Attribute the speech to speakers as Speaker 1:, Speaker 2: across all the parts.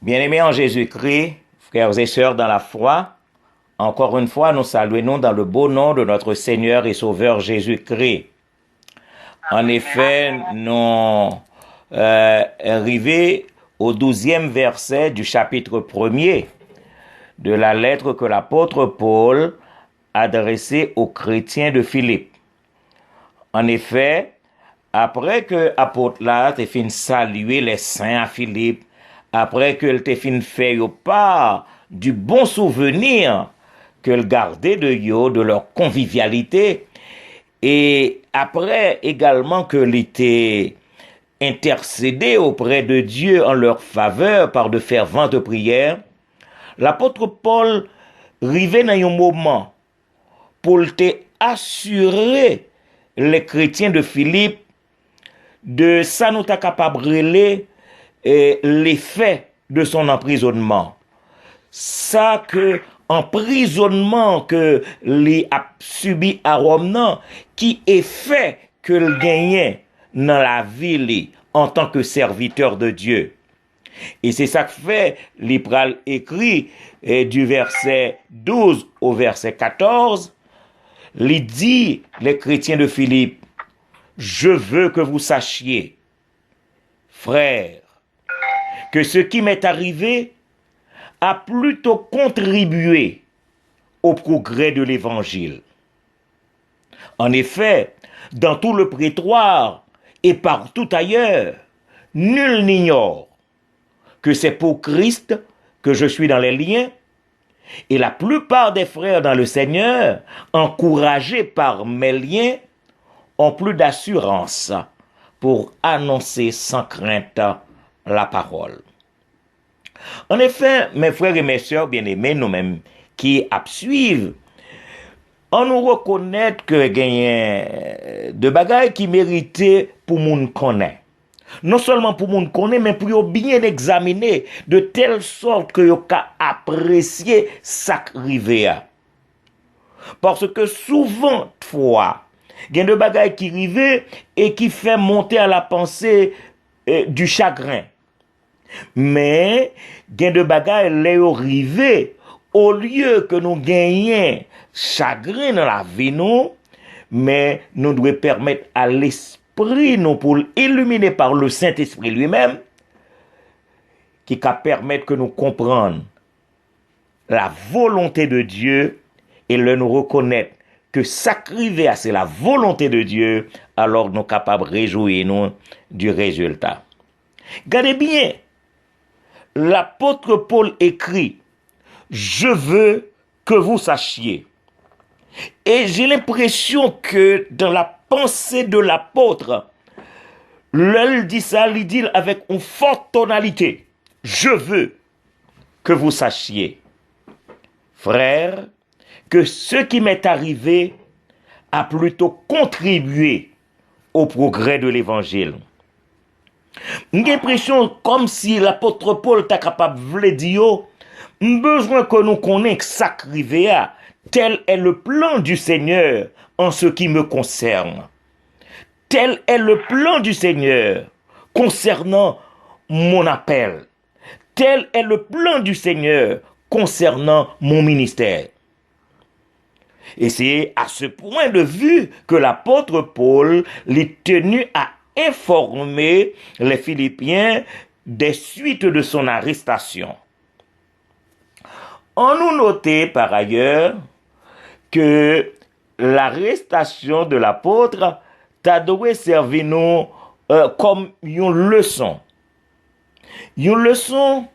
Speaker 1: Bien-aimés en Jésus-Christ, frères et sœurs dans la foi, encore une fois, nous saluons dans le beau nom de notre Seigneur et Sauveur Jésus-Christ. En effet, nous arrivés au 12e verset du chapitre 1er de la lettre que l'apôtre Paul adressée aux chrétiens de Philippe. En effet, après que l'apôtre là ait fini saluer les saints à Philippe, après que t'ait fini faire part du bon souvenir que le gardait de yo, de leur convivialité, et après également que l'était intercédé auprès de Dieu en leur faveur par de ferventes prières, l'apôtre Paul arrivait dans un moment pour te assurer les chrétiens de Philippe de ça nous t'a capable de l'effet de son emprisonnement. Ça que emprisonnement que lui a subi à Rome non, qui est fait que le gagnait dans la vie en tant que serviteur de Dieu. Et c'est ça que fait l'Ipral écrit du verset 12 au verset 14, il dit les chrétiens de Philippe, je veux que vous sachiez, frères, que ce qui m'est arrivé a plutôt contribué au progrès de l'Évangile. En effet, dans tout le prétoire et partout ailleurs, nul n'ignore que c'est pour Christ que je suis dans les liens, et la plupart des frères dans le Seigneur, encouragés par mes liens, ont plus d'assurance pour annoncer sans crainte la parole. En effet, mes frères et mes sœurs bien-aimés, nous-mêmes qui suivent, on nous reconnaît que gagne de bagailles qui méritaient pour moun connaît. Non seulement pour moun connaît, mais pour bien examiner de telle sorte que yo ka apprécier ça rivé. Parce que souvent fois il y a de bagailles qui arrivent et qui fait monter à la pensée du chagrin. Mais il y a de bagailles les arrivent au lieu que nous gagnions chagrin dans la vie nous, mais nous devons permettre à l'esprit nous pour illuminer par le Saint-Esprit lui-même qui va permettre que nous comprenions la volonté de Dieu et le nous reconnaître que sacrifier c'est la volonté de Dieu, alors nous sommes capables de réjouir nous du résultat. Regardez bien, l'apôtre Paul écrit, je veux que vous sachiez. Et j'ai l'impression que dans la pensée de l'apôtre, il dit ça, il dit avec une forte tonalité, je veux que vous sachiez, frères, que ce qui m'est arrivé a plutôt contribué au progrès de l'évangile. J'ai l'impression comme si l'apôtre Paul était capable de dire, besoin que nous connaissions ça qui arrivé, tel est le plan du Seigneur en ce qui me concerne. Tel est le plan du Seigneur concernant mon appel. Tel est le plan du Seigneur concernant mon ministère. Et c'est à ce point de vue que l'apôtre Paul est tenu à informer les Philippiens des suites de son arrestation. On nous notait par ailleurs que l'arrestation de l'apôtre t'a dû servir nous comme une leçon. Une leçon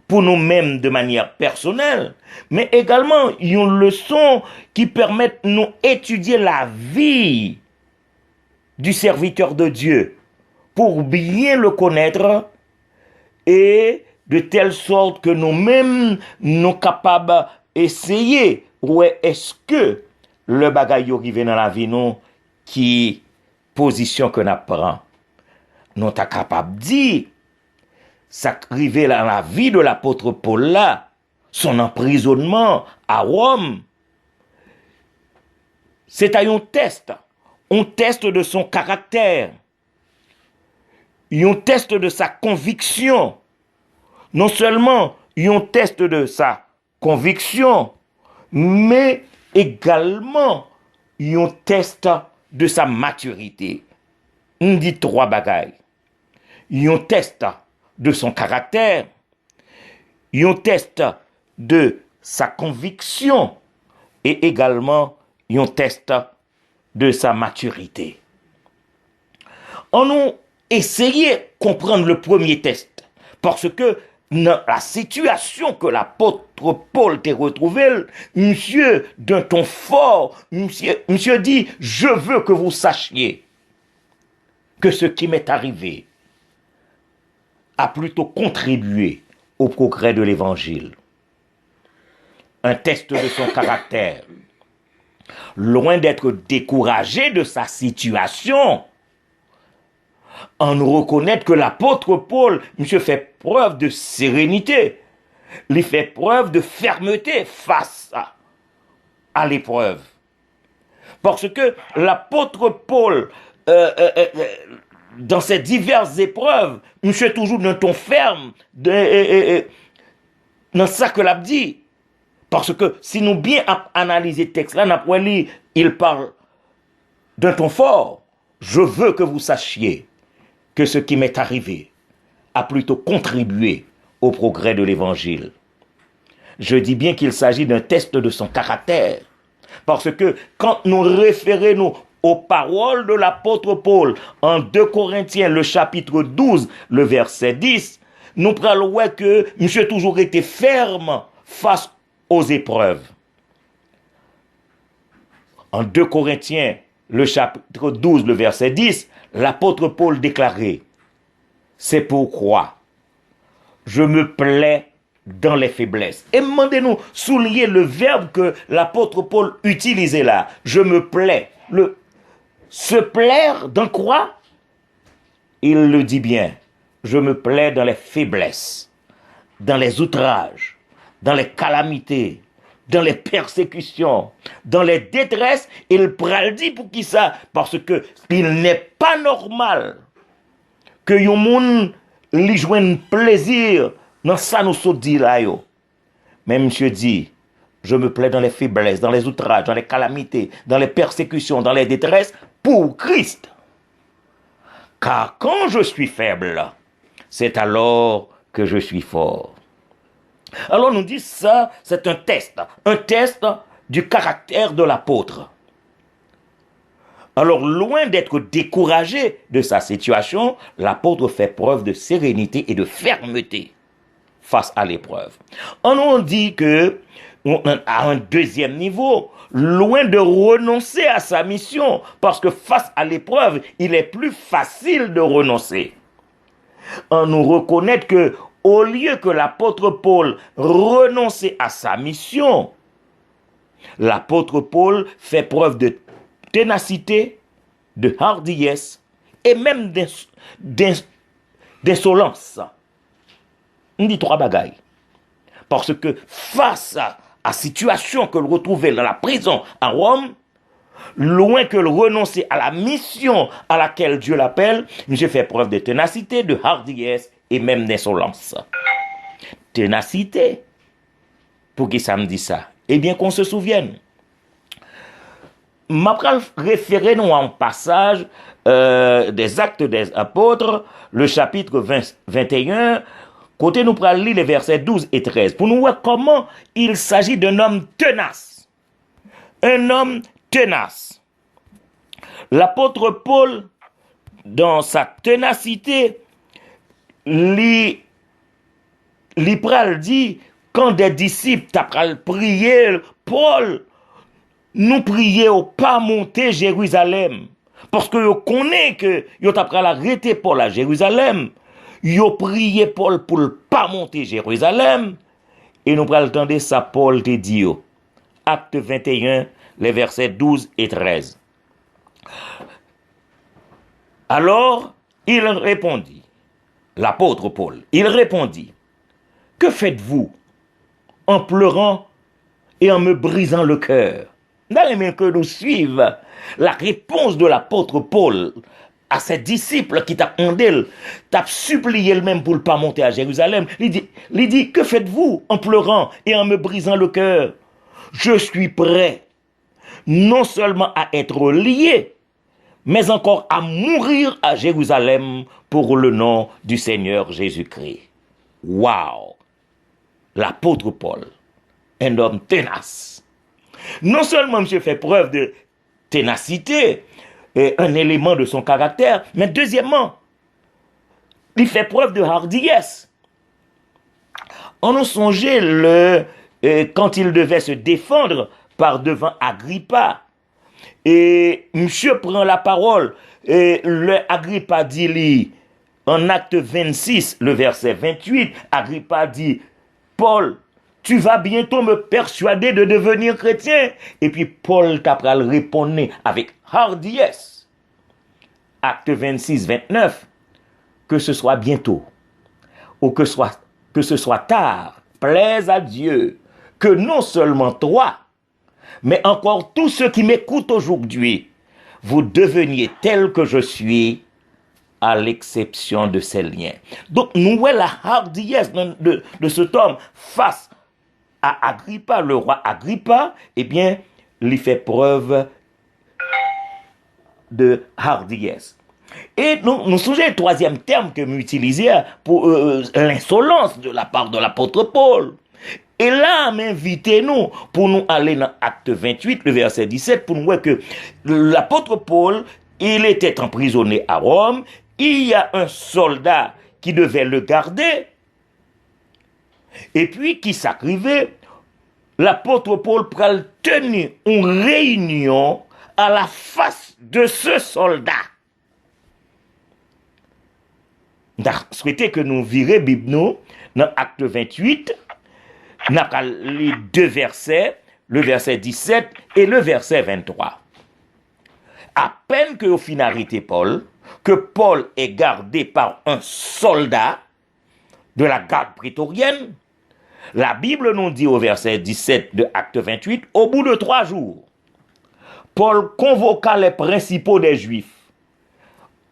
Speaker 1: pour nous-mêmes de manière personnelle, mais également une leçon qui permet de nous étudier la vie du serviteur de Dieu pour bien le connaître et de telle sorte que nous-mêmes nous capables d'essayer où est-ce que le bagaille arrive dans la vie nous qui position que nous prend. Nous sommes capables de dire ça arrivait dans la vie de l'apôtre Paul là, son emprisonnement à Rome. C'est un test de son caractère, un test de sa conviction, non seulement un test de sa conviction, mais également un test de sa maturité. On dit trois bagailles. Un test de son caractère, un test de sa conviction et également un test de sa maturité. On nous essayé de comprendre le premier test parce que dans la situation que l'apôtre Paul t'a retrouvé, monsieur, d'un ton fort, monsieur dit, je veux que vous sachiez que ce qui m'est arrivé a plutôt contribué au progrès de l'évangile. Un test de son caractère. Loin d'être découragé de sa situation, on reconnaît que l'apôtre Paul, monsieur, fait preuve de sérénité. Il fait preuve de fermeté face à l'épreuve. Parce que l'apôtre Paul, dans ces diverses épreuves, monsieur, toujours d'un ton ferme, dans ça que l'a dit. Parce que si nous bien analyser le texte là, il parle d'un ton fort. Je veux que vous sachiez que ce qui m'est arrivé a plutôt contribué au progrès de l'évangile. Je dis bien qu'il s'agit d'un test de son caractère. Parce que quand nous référons aux paroles de l'apôtre Paul en 2 Corinthiens, le chapitre 12, le verset 10, nous prenons que monsieur toujours été ferme face aux épreuves. En 2 Corinthiens, le chapitre 12, le verset 10, l'apôtre Paul déclarait, « C'est pourquoi je me plais dans les faiblesses. » Et demandez-nous, souligner le verbe que l'apôtre Paul utilisait là. Je me plais. Se plaire dans quoi? Il le dit bien. Je me plais dans les faiblesses, dans les outrages, dans les calamités, dans les persécutions, dans les détresses. Il pral dit pour qui ça? Parce que il n'est pas normal que yon moun li joigne plaisir dans ça nous so dit là yo. Mais monsieur dit, je me plais dans les faiblesses, dans les outrages, dans les calamités, dans les persécutions, dans les détresses pour Christ. Car quand je suis faible, c'est alors que je suis fort. Alors nous dit ça, c'est un test du caractère de l'apôtre. Alors loin d'être découragé de sa situation, l'apôtre fait preuve de sérénité et de fermeté face à l'épreuve. On nous dit que, à un deuxième niveau, loin de renoncer à sa mission, parce que face à l'épreuve, il est plus facile de renoncer. On nous reconnaît que, au lieu que l'apôtre Paul renonçait à sa mission, l'apôtre Paul fait preuve de ténacité, de hardiesse et même d'insolence. On dit trois bagailles. Parce que face à la situation que le retrouvait dans la prison à Rome, loin que le renoncer à la mission à laquelle Dieu l'appelle, j'ai fait preuve de ténacité, de hardiesse et même d'insolence. Ténacité. Pour qui ça me dit ça? Eh bien qu'on se souvienne. Je vais référer nous à un passage des Actes des Apôtres, le chapitre 21, côté nous prenons lire les versets 12 et 13, pour nous voir comment il s'agit d'un homme tenace. Un homme tenace. L'apôtre Paul, dans sa ténacité, lui pral dit, quand des disciples t'a pral prier, Paul, nous prions pas monter Jérusalem. Parce que vous connaissez que vous t'a pral arrêter Paul à Jérusalem. Vous priez Paul pour pas monter Jérusalem. Et nous pral entendre ça, Paul te dit. Acte 21, les versets 12 et 13. Alors, il répondit, l'apôtre Paul, il répondit, que faites-vous en pleurant et en me brisant le cœur? N'allez que nous suivre la réponse de l'apôtre Paul à ses disciples qui t'a demandé, t'a supplié le même pour ne pas monter à Jérusalem. Il dit, que faites-vous en pleurant et en me brisant le cœur? Je suis prêt non seulement à être lié, mais encore à mourir à Jérusalem pour le nom du Seigneur Jésus-Christ. Waouh! L'apôtre Paul, un homme tenace. Non seulement monsieur fait preuve de ténacité, un élément de son caractère, mais deuxièmement, il fait preuve de hardiesse. On a songé quand il devait se défendre par devant Agrippa. Et monsieur prend la parole, et le Agrippa dit, en acte 26, le verset 28, Agrippa dit, Paul, tu vas bientôt me persuader de devenir chrétien. Et puis Paul t'apprend répondre avec hardiesse. Acte 26, 29, que ce soit bientôt, ou que ce soit tard, plaise à Dieu, que non seulement toi, mais encore tous ceux qui m'écoutent aujourd'hui, vous deveniez tels que je suis, à l'exception de ces liens. Donc, nous voyons la hardiesse de cet homme face à Agrippa, le roi Agrippa, eh bien, il fait preuve de hardiesse. Et nous songeons le troisième terme que nous utilisions pour l'insolence de la part de l'apôtre Paul. Et là, m'invitez-nous pour nous aller dans Acte 28, le verset 17, pour nous voir que l'apôtre Paul, il était emprisonné à Rome, il y a un soldat qui devait le garder, et puis qui s'acrivait, l'apôtre Paul pral tenir une réunion à la face de ce soldat. Nous souhaitons que nous virions Bible nous dans Acte 28, nous avons les deux versets, le verset 17 et le verset 23. À peine que au finalité Paul, que Paul est gardé par un soldat de la garde prétorienne, la Bible nous dit au verset 17 de Acte 28, au bout de 3 jours, Paul convoqua les principaux des Juifs.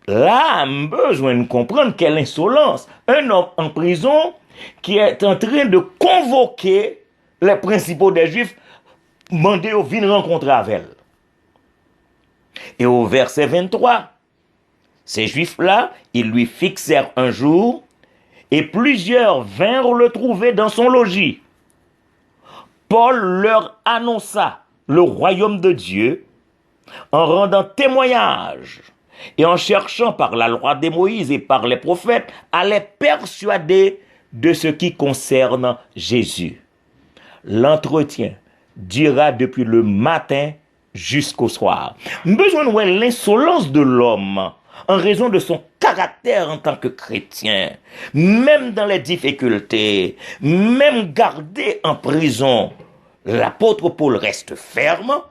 Speaker 1: Là, on a besoin de comprendre quelle insolence. Un homme en prison qui est en train de convoquer les principaux des Juifs, demander au venir rencontrer avec elle. Et au verset 23, ces Juifs-là, ils lui fixèrent un jour, et plusieurs vinrent le trouver dans son logis. Paul leur annonça le royaume de Dieu en rendant témoignage et en cherchant par la loi de Moïse et par les prophètes à les persuader de ce qui concerne Jésus. L'entretien dura depuis le matin jusqu'au soir. Besoin de voir l'insolence de l'homme en raison de son caractère en tant que chrétien, même dans les difficultés, même gardé en prison, l'apôtre Paul reste ferme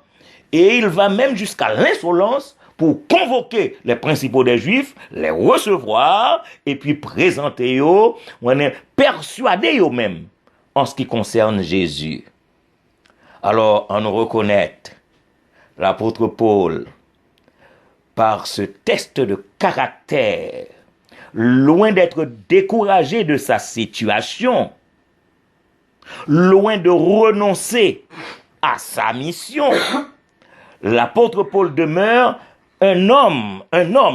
Speaker 1: et il va même jusqu'à l'insolence pour convoquer les principaux des Juifs, les recevoir et puis présenter eux, on est persuadé eux-mêmes en ce qui concerne Jésus. Alors, on reconnaît l'apôtre Paul par ce test de caractère, loin d'être découragé de sa situation, loin de renoncer à sa mission, l'apôtre Paul demeure un homme,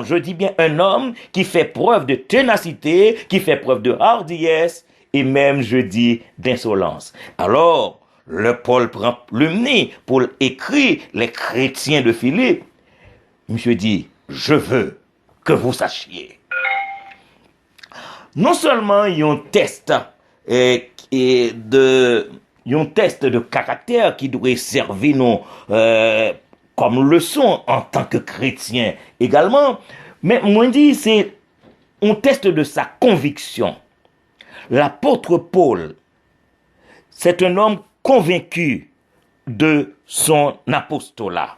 Speaker 1: je dis bien un homme qui fait preuve de ténacité, qui fait preuve de hardiesse et même, je dis, d'insolence. Alors, le Paul prend plume pour écrire les chrétiens de Philippe. Monsieur dit, je veux que vous sachiez. Non seulement il y a un test de caractère qui doit servir nous comme leçon en tant que chrétien également, mais moi dit c'est un test de sa conviction. L'apôtre Paul, c'est un homme convaincu de son apostolat.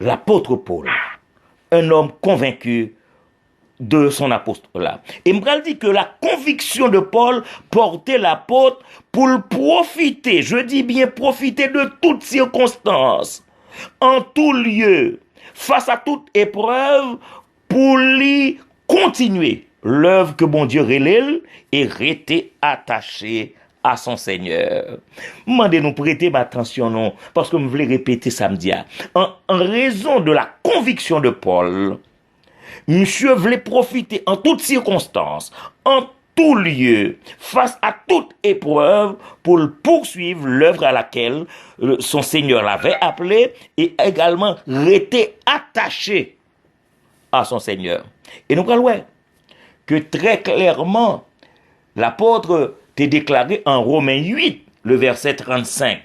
Speaker 1: L'apôtre Paul, un homme convaincu de son apostolat. Et Mbral dit que la conviction de Paul portait l'apôtre pour profiter, je dis bien profiter de toutes circonstances, en tout lieu, face à toute épreuve, pour lui continuer l'œuvre que bon Dieu relève et rester attaché à son Seigneur. Mandez nous prêter attention, non, parce que je voulais répéter samedi. En raison de la conviction de Paul, monsieur voulait profiter en toutes circonstances, en tout lieu, face à toute épreuve, pour poursuivre l'œuvre à laquelle son Seigneur l'avait appelé et également rester attaché à son Seigneur. Et nous parlons que très clairement, l'apôtre t'est déclaré en Romains 8, le verset 35,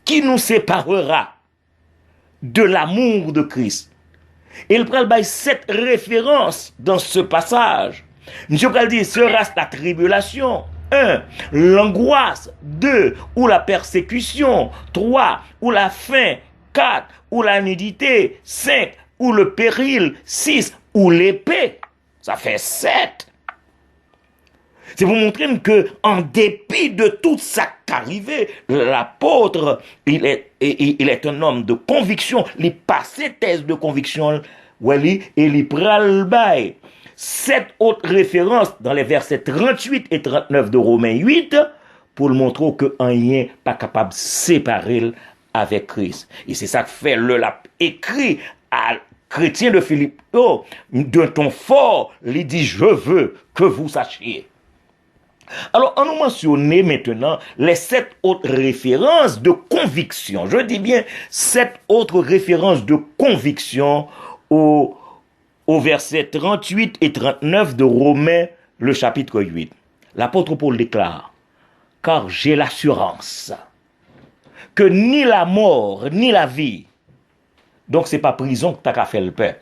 Speaker 1: qui nous séparera de l'amour de Christ. Et il prend cette référence dans ce passage. Monsieur Pral dit, sera la tribulation, 1, l'angoisse, 2, ou la persécution, 3, ou la faim, 4, ou la nudité, 5, ou le péril, 6, ou l'épée. Ça fait 7. C'est pour montrer que, en dépit de tout ça qu'arrivé, l'apôtre, il est un homme de conviction, il passe ses thèses de conviction, et il prend le bail. Cette autre référence dans les versets 38 et 39 de Romains 8 pour le montrer que rien n'est pas capable de séparer avec Christ. Et c'est ça que fait le l'a écrit à chrétien de Philippe d'un ton fort, il dit je veux que vous sachiez. Alors, on nous mentionne maintenant les 7 autres références de conviction. Je dis bien 7 autres références de conviction au versets 38 et 39 de Romains, le chapitre 8. L'apôtre Paul déclare, « Car j'ai l'assurance que ni la mort, ni la vie, donc c'est pas prison que t'as qu'à faire le pain,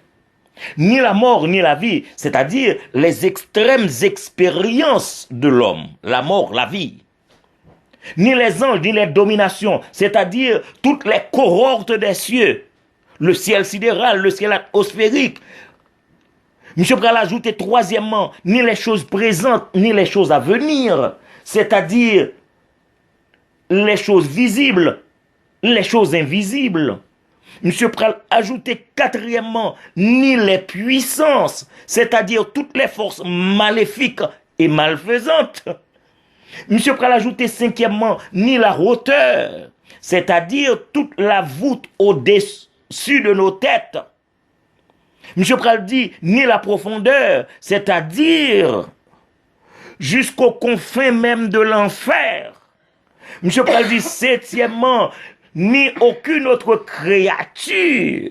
Speaker 1: ni la mort, ni la vie, c'est-à-dire les extrêmes expériences de l'homme, la mort, la vie, ni les anges, ni les dominations, c'est-à-dire toutes les cohortes des cieux, le ciel sidéral, le ciel atmosphérique. Monsieur Pral ajouter troisièmement, ni les choses présentes, ni les choses à venir, c'est-à-dire les choses visibles, les choses invisibles. Monsieur Pral ajouter quatrièmement, ni les puissances, c'est-à-dire toutes les forces maléfiques et malfaisantes. Monsieur Pral ajouter cinquièmement, ni la hauteur, c'est-à-dire toute la voûte au-dessus de nos têtes. Monsieur Pral dit, ni la profondeur, c'est-à-dire jusqu'aux confins même de l'enfer. Monsieur Pral dit, septièmement, ni aucune autre créature,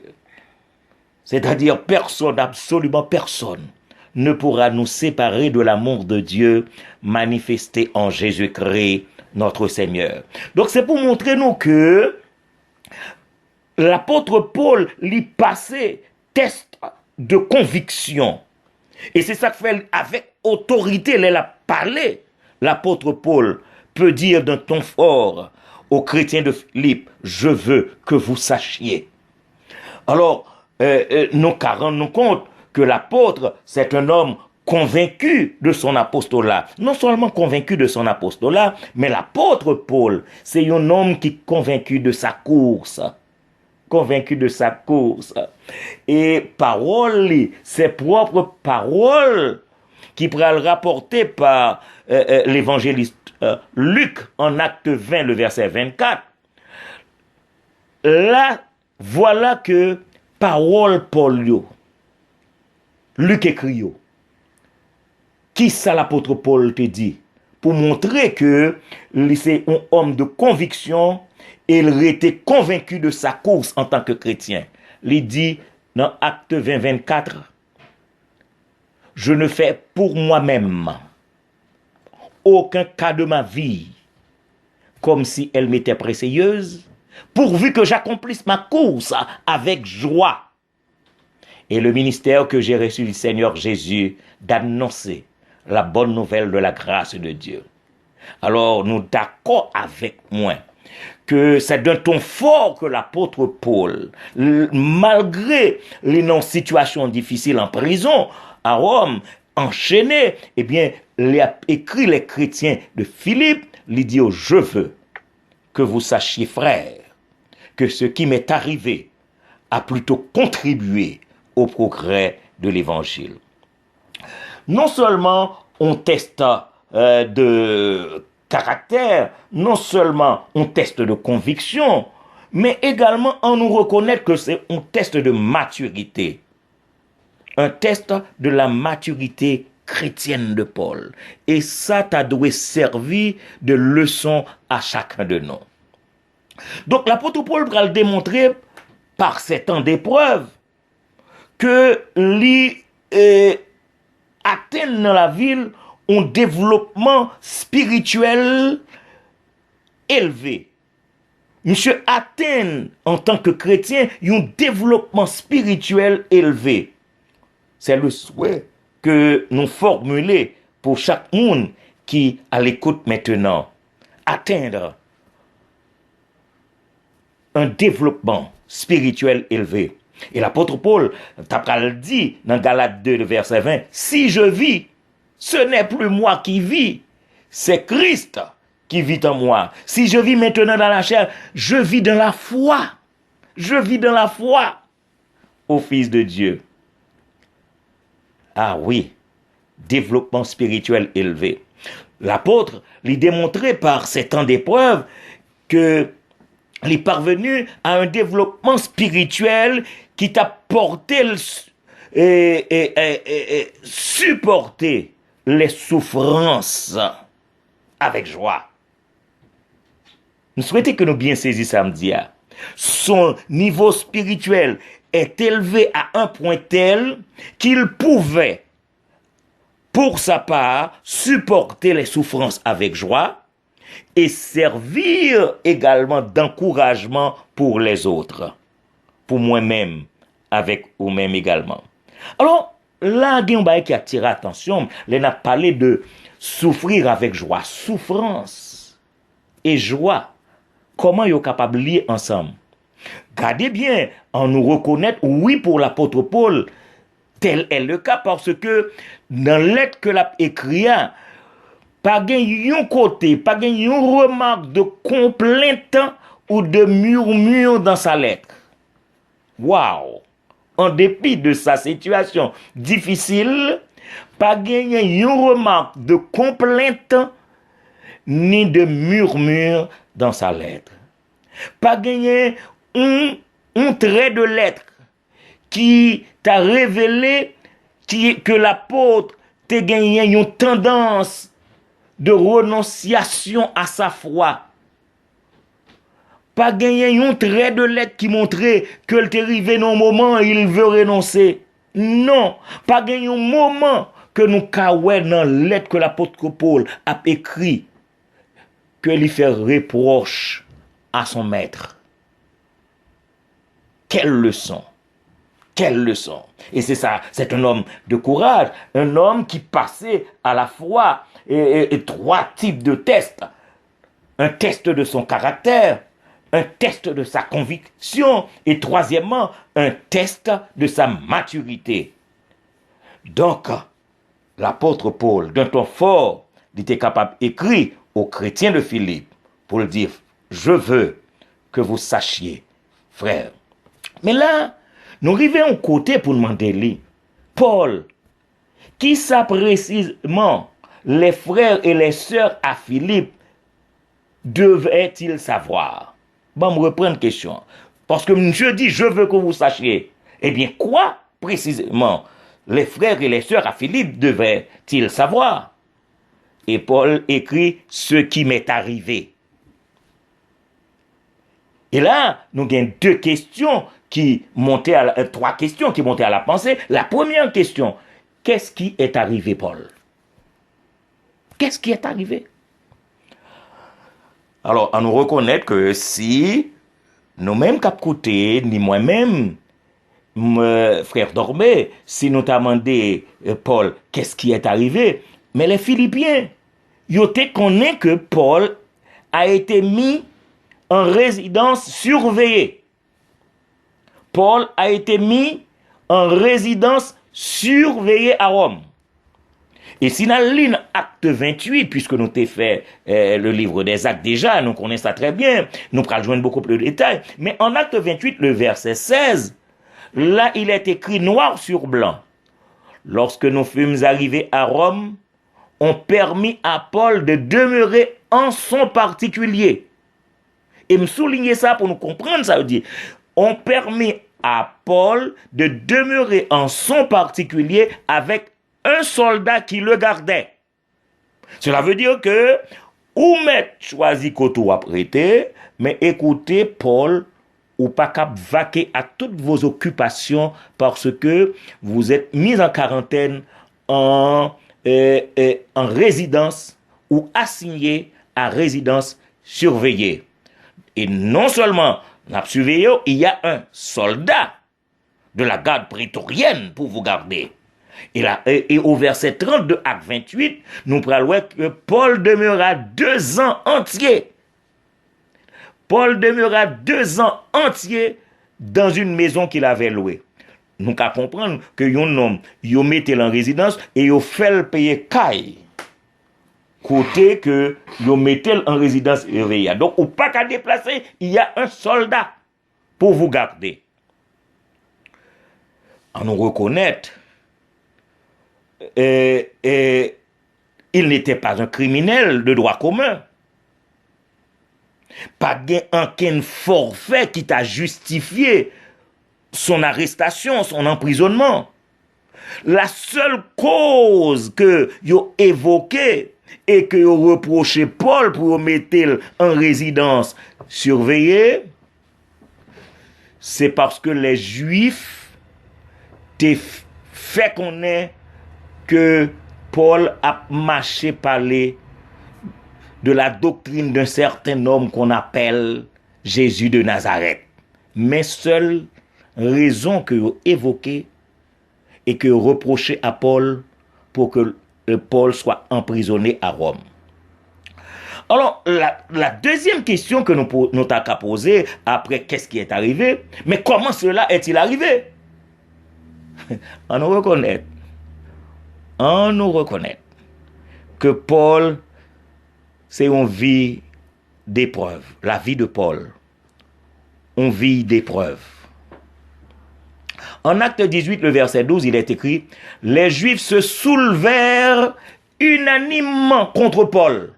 Speaker 1: c'est-à-dire personne, absolument personne, ne pourra nous séparer de l'amour de Dieu manifesté en Jésus-Christ, notre Seigneur. Donc c'est pour montrer nous que l'apôtre Paul lui passait test de conviction. Et c'est ça que fait avec autorité, il a parlé. L'apôtre Paul peut dire d'un ton fort aux chrétiens de Philippe, je veux que vous sachiez. Alors, nous rendons compte que l'apôtre, c'est un homme convaincu de son apostolat. Non seulement convaincu de son apostolat, mais l'apôtre Paul, c'est un homme qui est convaincu de sa course. Convaincu de sa course. Et parole, ses propres paroles, qui pourra le rapporter par l'évangéliste Luc en acte 20, le verset 24. Là, voilà que parole Paul, Luc écrit, qui ça l'apôtre Paul te dit? Pour montrer que c'est un homme de conviction et il était convaincu de sa course en tant que chrétien. Il dit dans Acte 20, 24, « Je ne fais pour moi-même aucun cas de ma vie comme si elle m'était précieuse, pourvu que j'accomplisse ma course avec joie. Et le ministère que j'ai reçu du Seigneur Jésus d'annoncer la bonne nouvelle de la grâce de Dieu. » Alors, nous d'accord avec moi que c'est d'un ton fort que l'apôtre Paul, malgré les situations difficiles en prison, à Rome, enchaîné, eh bien, il a écrit les chrétiens de Philippe, il dit, je veux que vous sachiez, frères, que ce qui m'est arrivé a plutôt contribué au progrès de l'évangile. Non seulement on teste de caractère, non seulement on teste de conviction, mais également on nous reconnaît que c'est un test de maturité. Un test de la maturité chrétienne de Paul. Et ça t'a dû servir de leçon à chacun de nous. Donc l'apôtre Paul va le démontrer par ces temps d'épreuve que Athènes dans la ville ont un développement spirituel élevé. Monsieur Athènes, en tant que chrétien, il a un développement spirituel élevé. C'est le souhait que nous formulons pour chaque monde qui à l'écoute maintenant. Atteindre un développement spirituel élevé. Et l'apôtre Paul, t'as le dit dans Galates 2, le verset 20, si je vis, ce n'est plus moi qui vis, c'est Christ qui vit en moi. Si je vis maintenant dans la chair, je vis dans la foi. Je vis dans la foi au Fils de Dieu. Ah oui, développement spirituel élevé. L'apôtre lui démontrait par ces temps d'épreuve que il est parvenu à un développement spirituel qui t'a porté supporter les souffrances avec joie. Nous souhaitons que nous bien saisissions samedi. Son niveau spirituel est élevé à un point tel qu'il pouvait, pour sa part, supporter les souffrances avec joie et servir également d'encouragement pour les autres, pour moi-même, avec vous-même également. Alors, là, il y a un bail qui attire l'attention, on a parlé de souffrir avec joie, souffrance et joie. Comment ils sont capables de lier ensemble? Gardez bien, en nous reconnaître, oui, pour l'apôtre Paul, tel est le cas, parce que dans l'être que l'a écrit, pas un côté, pas une remarque de complainte ou de murmure dans sa lettre. Waouh! En dépit de sa situation difficile, pas une remarque de complainte ni de murmure dans sa lettre. Pas gagner un trait de lettre qui t'a révélé que l'apôtre t'a gagné une tendance de renonciation à sa foi. Pas gagner un trait de lettre qui montrait que le arrivé dans un moment et il veut renoncer. Non, pas gagner un moment que nous kawè dans lettre que l'apôtre Paul a écrit que lui fait reproche à son maître. Quelle leçon! Quelle leçon! Et c'est ça, c'est un homme de courage, un homme qui passait à la fois trois types de tests. Un test de son caractère, un test de sa conviction et troisièmement, un test de sa maturité. Donc, l'apôtre Paul, d'un ton fort, il était capable d'écrire aux chrétiens de Philippe pour le dire, je veux que vous sachiez, frère. Mais là, nous arrivons au côté pour demander lui, Paul, qui ça précisément les frères et les sœurs à Philippe devaient-ils savoir? Bon, me reprendre question. Parce que je dis, je veux que vous sachiez. Eh bien, quoi précisément les frères et les sœurs à Philippe devaient-ils savoir? Et Paul écrit ce qui m'est arrivé. Et là, nous avons trois questions qui montaient à la pensée. La première question, qu'est-ce qui est arrivé, Paul? Qu'est-ce qui est arrivé? Alors, on nous reconnaît que si nous-mêmes cap côté, ni moi-même, frère Dormé, si nous t'avons demandé, Paul, qu'est-ce qui est arrivé? Mais les Philippiens, ils te connaissent que Paul a été mis en résidence surveillée. Paul a été mis en résidence surveillée à Rome. Et si dans la ligne acte 28, puisque nous t'ai fait le livre des actes déjà, nous connaissons ça très bien, nous pourrons joindre beaucoup plus de détails, mais en acte 28, le verset 16, Là, il est écrit noir sur blanc. Lorsque nous fûmes arrivés à Rome, on permit à Paul de demeurer en son particulier. Et me souligner ça pour nous comprendre, ça veut dire, on permet à Paul de demeurer en son particulier avec un soldat qui le gardait. Cela veut dire que, ou met choisi koto à prêter, mais écoutez, Paul, ou pas cap vaquer à toutes vos occupations parce que vous êtes mis en quarantaine en résidence ou assigné à résidence surveillée. Et non seulement n'a surveillé, il y a un soldat de la garde prétorienne pour vous garder. Et au verset 32 acte 28, nous parlons que Paul demeura 2 ans entiers. Paul demeura 2 ans entiers dans une maison qu'il avait louée. Nous qu'à comprendre que yon homme, yon mettait en résidence et yon fait le payer caille. Côté que yon mettait en résidence surveillée. Donc, ou pas qu'à déplacer, il y a un soldat pour vous garder. On nous reconnaît, il n'était pas un criminel de droit commun. Pas aucun forfait qui t'a justifié son arrestation, son emprisonnement. La seule cause que yo évoqué et que yo reproché Paul pour mettre en résidence surveillée, c'est parce que les Juifs t'ont fait connaître que Paul a marché parler de la doctrine d'un certain homme qu'on appelle Jésus de Nazareth. Mais seule raison que vous évoquez et que vous reprochez à Paul pour que Paul soit emprisonné à Rome. Alors, la deuxième question que nous avons qu'à poser après qu'est-ce qui est arrivé, mais comment cela est-il arrivé? On nous reconnaît que Paul, c'est une vie d'épreuve, la vie de Paul, une vie d'épreuve. En acte 18, le verset 12, il est écrit, « Les Juifs se soulevèrent unanimement contre Paul. »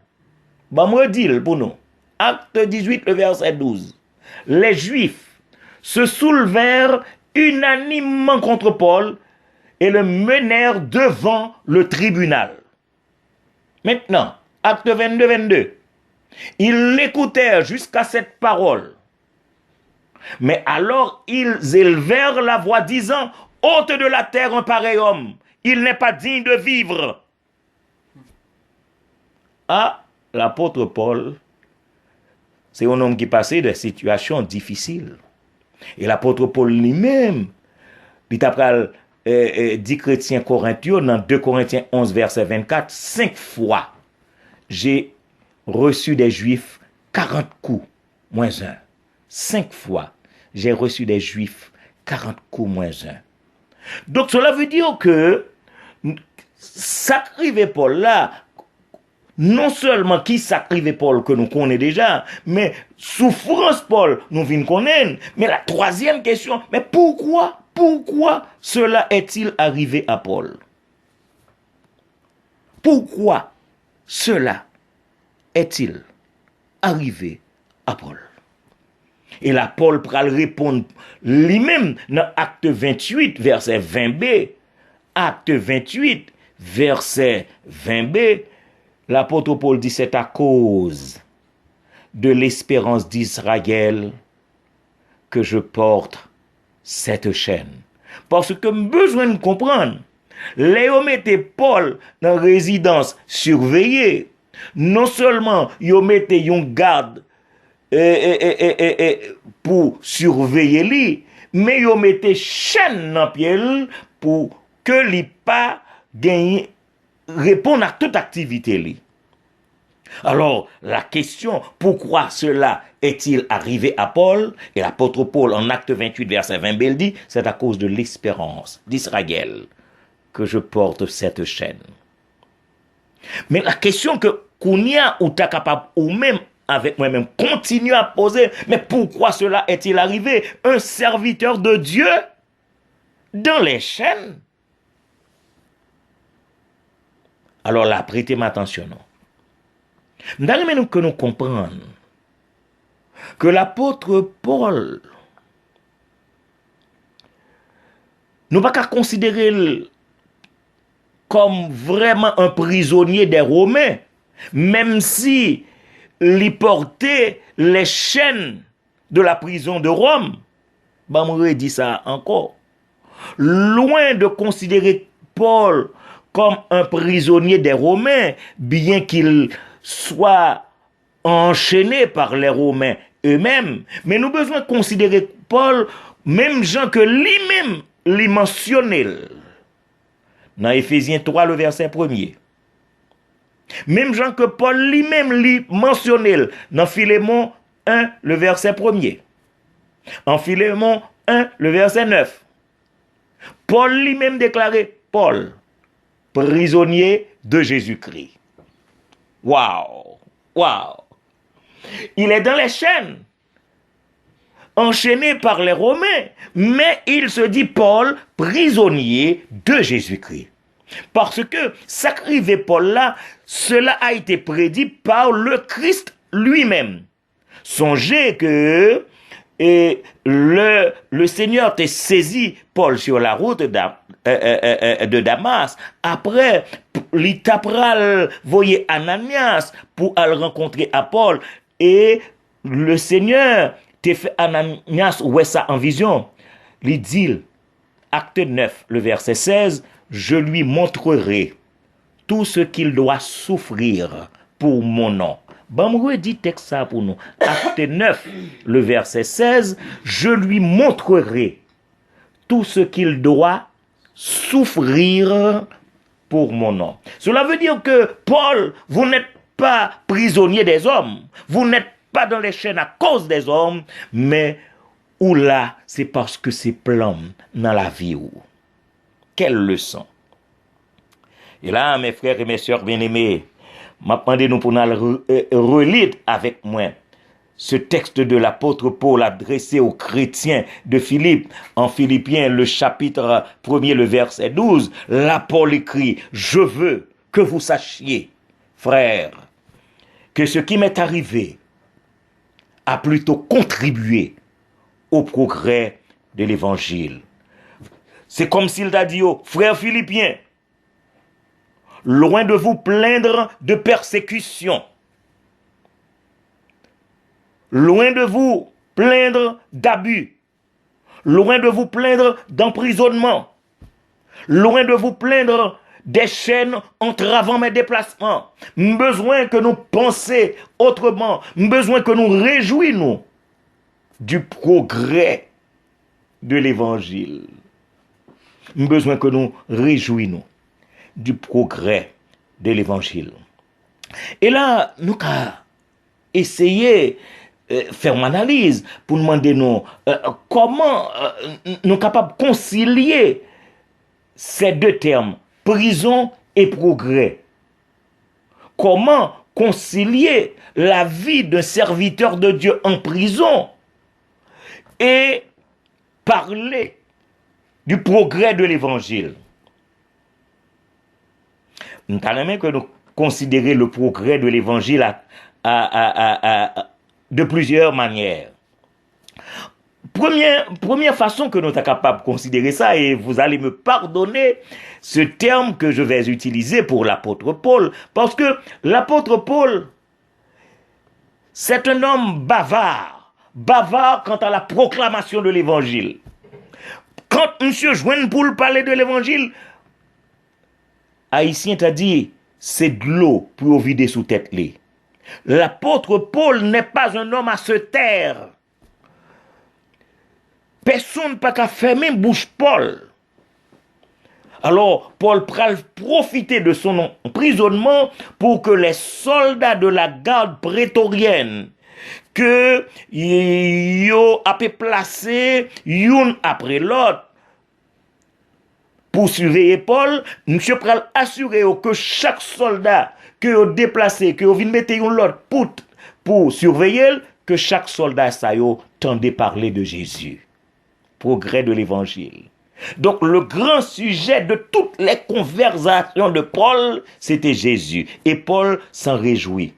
Speaker 1: Bon, moi, dis pour nous. Acte 18, le verset 12. « Les Juifs se soulevèrent unanimement contre Paul et le menèrent devant le tribunal. » Maintenant, acte 22, 22. Ils l'écoutèrent jusqu'à cette parole. Mais alors ils élevèrent la voix disant, ôte de la terre un pareil homme, il n'est pas digne de vivre. Ah, l'apôtre Paul, c'est un homme qui passait des situations difficiles. Et l'apôtre Paul lui-même, il t'a dit chrétien corinthien dans 2 Corinthiens 11, verset 24, 5 fois, j'ai reçu des Juifs 40 coups, moins 1. 5 fois, j'ai reçu des Juifs 40 coups, moins 1. Donc, cela veut dire que, sacrivé Paul là, non seulement qui sacrivé Paul que nous connaissons déjà, mais souffrance Paul, nous venons connaître. Mais la troisième question, mais pourquoi cela est-il arrivé à Paul? Pourquoi cela est-il arrivé à Paul? Et là, Paul pral répondre lui-même dans acte 28, verset 20b. Acte 28, verset 20b. L'apôtre Paul dit, c'est à cause de l'espérance d'Israël que je porte cette chaîne. Parce que besoin de comprendre, Léo mettait Paul dans résidence surveillée. Non seulement yo mettait yon garde pour surveiller lui, mais yo mettait chaîne dans pied pour que li pas gagne répondre à toute activité li. Alors, la question, pourquoi cela est-il arrivé à Paul? Et l'apôtre Paul, en acte 28, verset 20, il dit, c'est à cause de l'espérance d'Israël que je porte cette chaîne. Mais la question que Kounia ou ta capable, ou même avec moi-même, continue à poser, mais pourquoi cela est-il arrivé? Un serviteur de Dieu dans les chaînes. Alors là, prêtez m'attention. Nous devons que nous comprenions que l'apôtre Paul, nous ne pouvons pas considérer comme vraiment un prisonnier des Romains, même si il portait les chaînes de la prison de Rome. Je dit ça encore. Loin de considérer Paul comme un prisonnier des Romains, bien qu'il soit enchaîné par les Romains eux-mêmes, mais nous devons considérer Paul, même gens que lui-même lui mentionné dans Éphésiens 3, le verset 1er. Même gens que Paul lui-même lui mentionné dans Philémon 1, le verset 1er. En Philémon 1, le verset 9. Paul lui-même déclaré, Paul, prisonnier de Jésus-Christ. Waouh! Waouh! Il est dans les chaînes, enchaîné par les Romains, mais il se dit Paul, prisonnier de Jésus-Christ. Parce que, sacrifié Paul là, cela a été prédit par le Christ lui-même. Songez que le Seigneur t'a saisi Paul sur la route de Damas. Après, il t'a voyé Ananias pour aller rencontrer à Paul. Et le Seigneur t'a fait Ananias ouais ça en vision. Il dit, acte 9, le verset 16, je lui montrerai tout ce qu'il doit souffrir pour mon nom. Bon, dit texte ça pour nous. Acte 9, le verset 16, je lui montrerai tout ce qu'il doit souffrir pour mon nom. Cela veut dire que Paul, vous n'êtes pas prisonnier des hommes, vous n'êtes pas dans les chaînes à cause des hommes, mais ou là, c'est parce que c'est plein dans la vie ou. Quelle leçon! Et là, mes frères et mes sœurs bien-aimés, m'attendez-nous pour nous relire avec moi ce texte de l'apôtre Paul adressé aux chrétiens de Philippe. En Philippiens, le chapitre 1er, le verset 12, là, Paul écrit, « Je veux que vous sachiez, frères, que ce qui m'est arrivé a plutôt contribué au progrès de l'évangile. » C'est comme s'il t'a dit, oh, frères philippiens, loin de vous plaindre de persécution, loin de vous plaindre d'abus, loin de vous plaindre d'emprisonnement, loin de vous plaindre des chaînes entravant mes déplacements, besoin que nous pensions autrement, besoin que nous réjouissions du progrès de l'évangile. Besoin que nous réjouissions du progrès de l'évangile. Et là, nous avons essayé de faire une analyse pour demander nous comment nous sommes capables de concilier ces deux termes, prison et progrès. Comment concilier la vie d'un serviteur de Dieu en prison et parler du progrès de l'évangile. Nous avons que nous considérer le progrès de l'évangile de plusieurs manières. Première façon que nous sommes capables de considérer ça, et vous allez me pardonner ce terme que je vais utiliser pour l'apôtre Paul, parce que l'apôtre Paul, c'est un homme bavard quant à la proclamation de l'évangile. Quand monsieur joigne pour parler de l'évangile, Haïtien t'a dit, c'est de l'eau pour vider sous tête. L'apôtre Paul n'est pas un homme à se taire. Personne n'a pas qu'à fermer bouche Paul. Alors, Paul pral profiter de son emprisonnement pour que les soldats de la garde prétorienne que yo a placé une après l'autre pour surveiller Paul, monsieur pral assurer que chaque soldat que yo déplacé, que yo vient mettre une l'autre pour surveiller, que chaque soldat ça yo tendait parler de Jésus. Progrès de l'évangile. Donc le grand sujet de toutes les conversations de Paul, c'était Jésus. Et Paul s'en réjouit.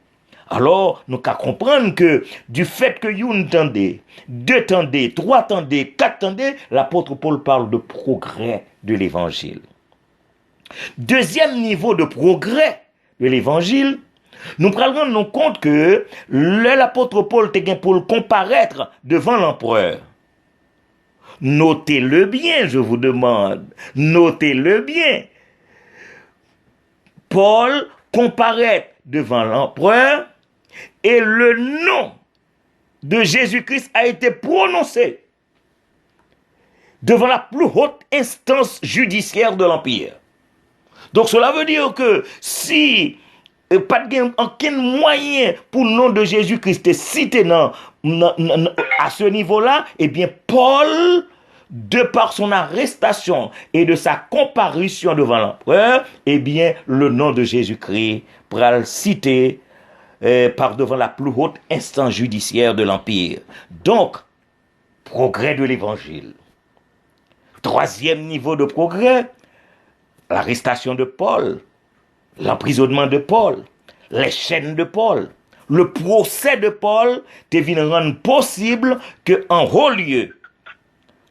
Speaker 1: Alors, nous qu'à comprendre que du fait que une tendait, deux tendaient, trois tendaient, quatre tendaient, l'apôtre Paul parle de progrès de l'évangile. Deuxième niveau de progrès de l'évangile, nous prenons nous compte que l'apôtre Paul était pour le comparaître devant l'empereur. Notez-le bien, je vous demande. Notez-le bien. Paul comparaît devant l'empereur et le nom de Jésus-Christ a été prononcé devant la plus haute instance judiciaire de l'Empire. Donc cela veut dire que si pas de aucun moyen pour le nom de Jésus-Christ est cité à ce niveau-là, eh bien Paul, de par son arrestation et de sa comparution devant l'empereur, eh bien le nom de Jésus-Christ pourra le citer par devant la plus haute instance judiciaire de l'Empire. Donc, progrès de l'Évangile. Troisième niveau de progrès, l'arrestation de Paul, l'emprisonnement de Paul, les chaînes de Paul, le procès de Paul te vient rendre possible que en haut lieu,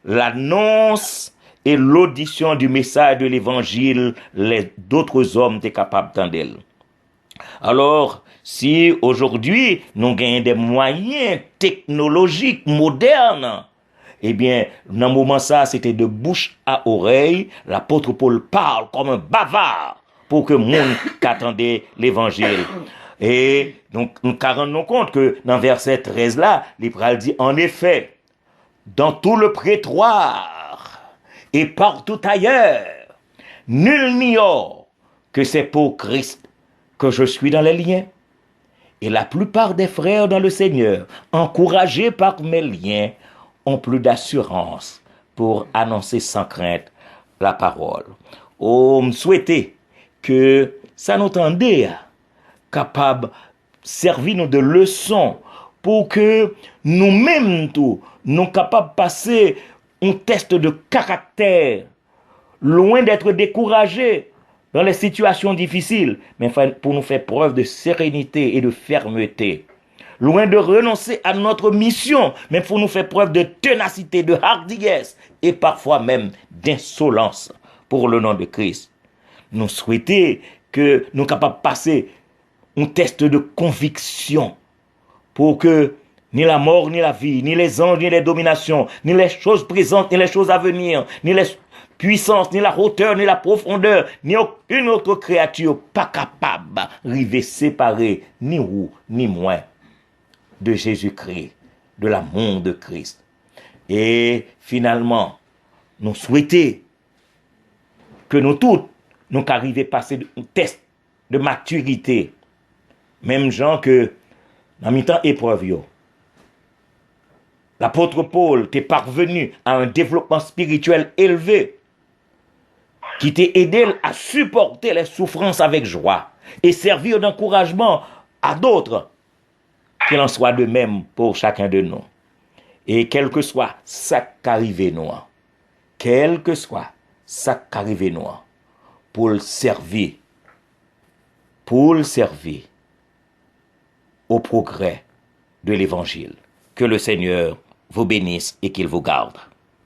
Speaker 1: l'annonce et l'audition du message de l'évangile, d'autres hommes étaient capables d'entendre. Alors, si aujourd'hui, nous gagnons des moyens technologiques modernes, eh bien, dans le moment ça, c'était de bouche à oreille, l'apôtre Paul parle comme un bavard pour que le monde attendait l'évangile. Et donc, nous nous rendons compte que dans verset 13 là, l'Hébreu dit, en effet, dans tout le prétoire et partout ailleurs, nul n'ignore que c'est pour Christ que je suis dans les liens. Et la plupart des frères dans le Seigneur, encouragés par mes liens, ont plus d'assurance pour annoncer sans crainte la parole. Oh, me souhaiter que ça nous tendait capable servir nous de leçon pour que nous-mêmes tout, nous capables de passer un test de caractère, loin d'être découragés dans les situations difficiles, mais pour nous faire preuve de sérénité et de fermeté. Loin de renoncer à notre mission, mais pour nous faire preuve de ténacité, de hardiesse et parfois même d'insolence pour le nom de Christ. Nous souhaitons que nous soyons capables de passer un test de conviction pour que ni la mort, ni la vie, ni les anges, ni les dominations, ni les choses présentes, ni les choses à venir, ni les puissances, ni la hauteur, ni la profondeur, ni aucune autre créature pas capable d'arriver séparer ni vous, ni moi de Jésus-Christ, de l'amour de Christ. Et finalement, nous souhaitons que nous tous, nous arrivions à passer un test de maturité, même gens que dans le temps épreuve, l'apôtre Paul t'est parvenu à un développement spirituel élevé qui t'a aidé à supporter les souffrances avec joie et servir d'encouragement à d'autres. Qu'il en soit de même pour chacun de nous. Et quel que soit ça qu'arrive nous, quel que soit ça qu'arrive nous, pour le servir au progrès de l'évangile. Que le Seigneur vous bénisse et qu'il vous garde.